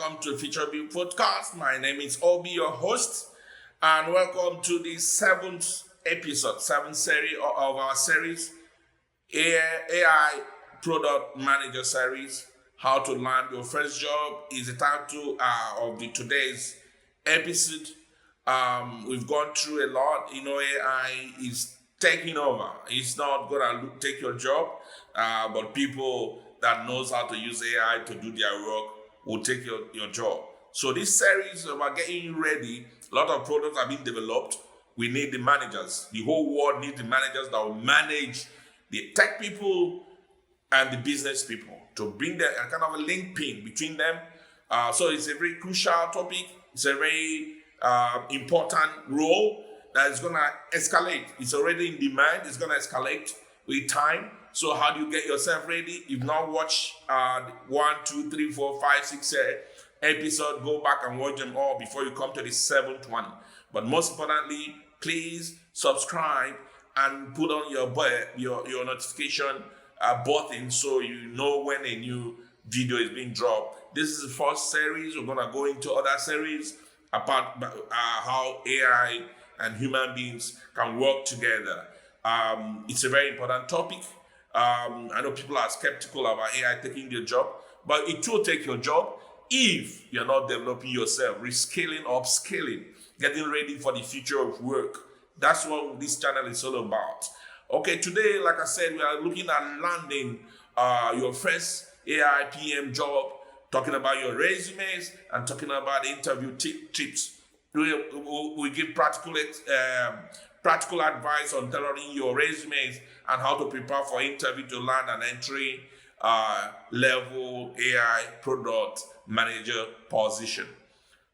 welcome to Future Build Podcast. My name is Obi, your host, and welcome to the seventh series of our series, AI Product Manager Series. How to land your first job is the title of today's episode. We've gone through a lot. AI is taking over. It's not gonna take your job, but people that knows how to use AI to do their work will take your job. So this series is about getting you ready. A lot of products are being developed. We need the managers. The whole world needs the managers that will manage the tech people and the business people to bring a kind of a link pin between them. So it's a very crucial topic. It's a very important role that is going to escalate. It's already in demand. It's going to escalate with time. So how do you get yourself ready? If not watch 1, 2, 3, 4, 5, 6 episodes, go back and watch them all before you come to the seventh one. But most importantly, please subscribe and put on your notification button so you know when a new video is being dropped. This is the first series. We're going to go into other series about how AI and human beings can work together. It's a very important topic. I know people are skeptical about AI taking their job, but it will take your job if you're not developing yourself, reskilling, upskilling, getting ready for the future of work. That's what this channel is all about. Okay, today, like I said, we are looking at landing your first AI PM job, talking about your resumes and talking about the interview tips. We give practical advice on tailoring your resumes and how to prepare for interview to land an entry level AI product manager position.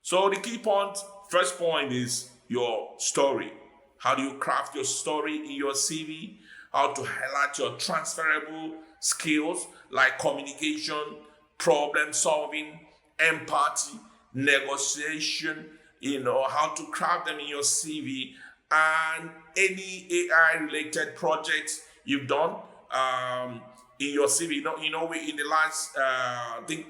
So the key point, first point is your story. How do you craft your story in your CV? How to highlight your transferable skills like communication, problem solving, empathy, negotiation, how to craft them in your CV, and any AI related projects you've done in your CV. We in the last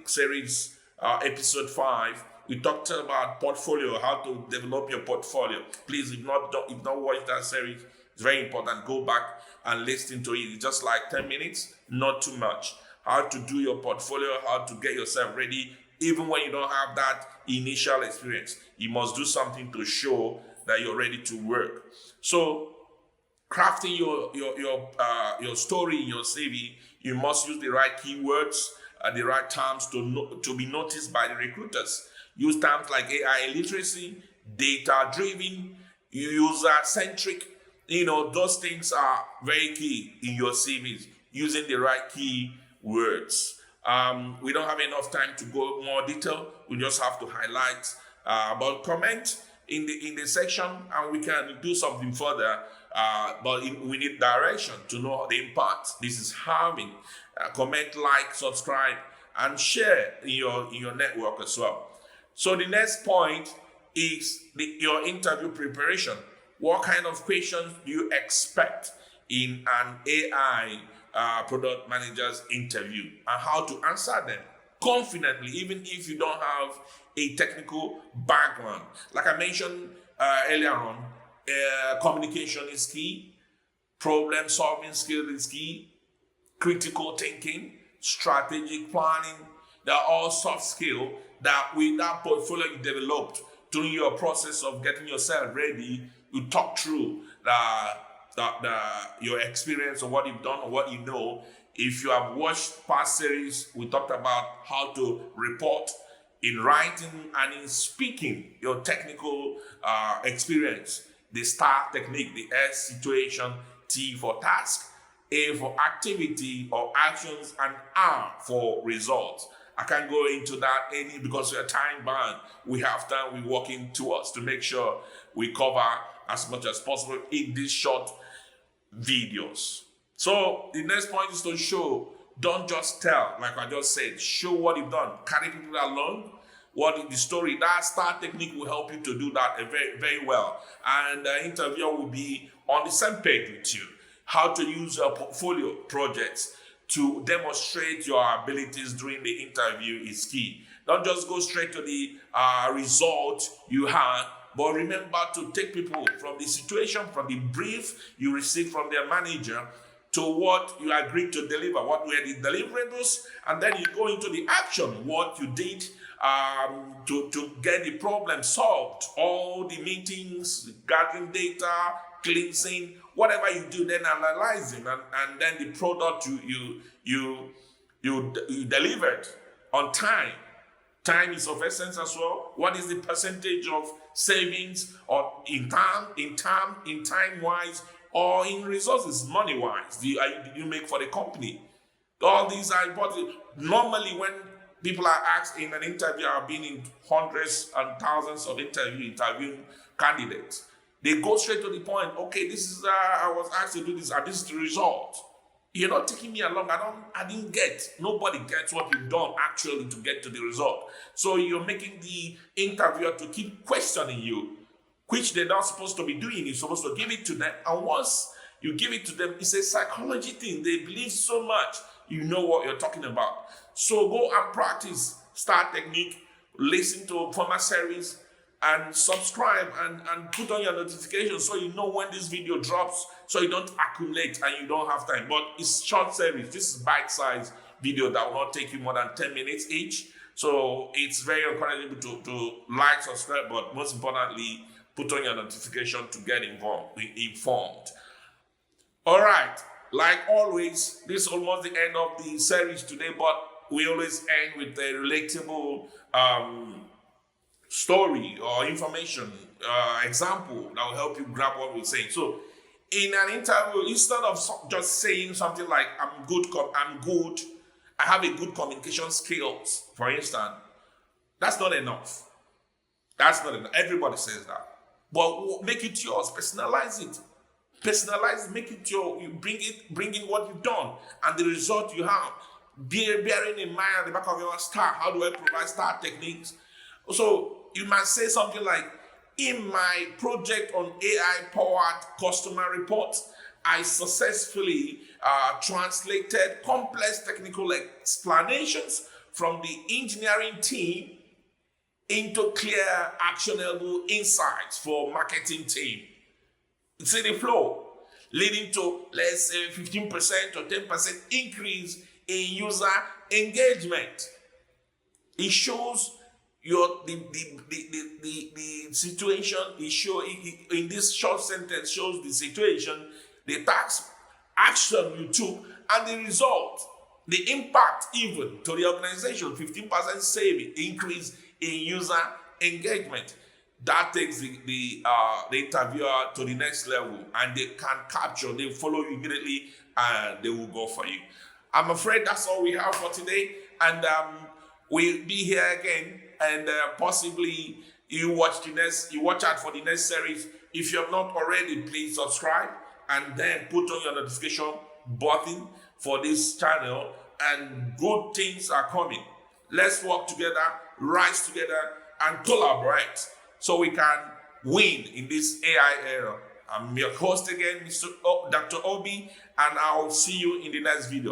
series, episode 5, we talked about portfolio, how to develop your portfolio. Please, if not watched that series, it's very important. Go back and listen to it. It's just like 10 minutes, not too much. How to do your portfolio, how to get yourself ready, even when you don't have that initial experience. You must do something to show that you're ready to work. So, crafting your story in your CV, you must use the right keywords, the right terms to be noticed by the recruiters. Use terms like AI literacy, data-driven, user-centric. Those things are very key in your CVs, using the right keywords. We don't have enough time to go more detail. We just have to highlight. But comment in the section and we can do something further. But we need direction to know the impact this is having. Comment, like, subscribe, and share in your network as well. So the next point is your interview preparation. What kind of questions do you expect in an AI product manager's interview, and how to answer them confidently, even if you don't have a technical background? Like I mentioned earlier on, communication is key, problem solving skill is key, critical thinking, strategic planning. They're all soft skills that with that portfolio you developed during your process of getting yourself ready, you talk through your experience or what you've done or what you know. If you have watched past series, we talked about how to report in writing and in speaking, your technical experience. The STAR technique, the S, situation, T for task, A for activity or actions, and R for results. I can't go into that because we're time bound. We have time we're working towards to make sure we cover as much as possible in these short videos. So the next point is to show. Don't just tell, like I just said. Show what you've done. Carry people along. What is the story? That STAR technique will help you to do that very, very well. And the interviewer will be on the same page with you. How to use your portfolio projects to demonstrate your abilities during the interview is key. Don't just go straight to the result you had, but remember to take people from the situation, from the brief you received from their manager, to what you agreed to deliver, what were the deliverables, and then you go into the action, what you did to get the problem solved. All the meetings, gathering data, cleansing, whatever you do, then analyzing, and then the product you delivered on time. Time is of essence as well. What is the percentage of savings, or in time wise, or in resources, money wise, did you make for the company? All these are important. Normally, when people are asked in an interview, I've been in hundreds and thousands of interviewing candidates. They go straight to the point. Okay, this is I was asked to do this, and this is the result. You're not taking me along. I didn't get. Nobody gets what you've done actually to get to the result. So you're making the interviewer to keep questioning you, which they're not supposed to be doing. You're supposed to give it to them. And once you give it to them, it's a psychology thing. They believe so much, you know what you're talking about. So go and practice STAR technique, listen to former series, and subscribe and put on your notifications so you know when this video drops, so you don't accumulate and you don't have time. But it's short series. This is bite-sized video that will not take you more than 10 minutes each. So it's very encouraging to like, subscribe, but most importantly, put on your notification to get informed. All right. Like always, this is almost the end of the series today, but we always end with a relatable story or information, example that will help you grab what we're saying. So in an interview, instead of just saying something like, I'm good, I have a good communication skills, for instance, that's not enough. That's not enough. Everybody says that. But make it yours, personalize it. Personalize it, make it your, you bring in what you've done and the result you have. Bearing in mind at the back of your STAR, how do I provide STAR techniques? So you might say something like, in my project on AI-powered customer reports, I successfully translated complex technical explanations from the engineering team into clear, actionable insights for marketing team. It's in the flow, leading to, let's say, 15% or 10% increase in user engagement. It shows the situation. In this short sentence shows the situation, the task, action you took, and the result, the impact even to the organization. 15% saving, increase in user engagement. That takes the interviewer to the next level, and they can capture, they follow you immediately, and they will go for you. I'm afraid that's all we have for today, and we'll be here again, and possibly you watch out for the next series. If you have not already, please subscribe, and then put on your notification button for this channel, and good things are coming. Let's work together, rise together, and collaborate, so we can win in this AI era. I'm your host again, Dr. Obi, and I'll see you in the next video.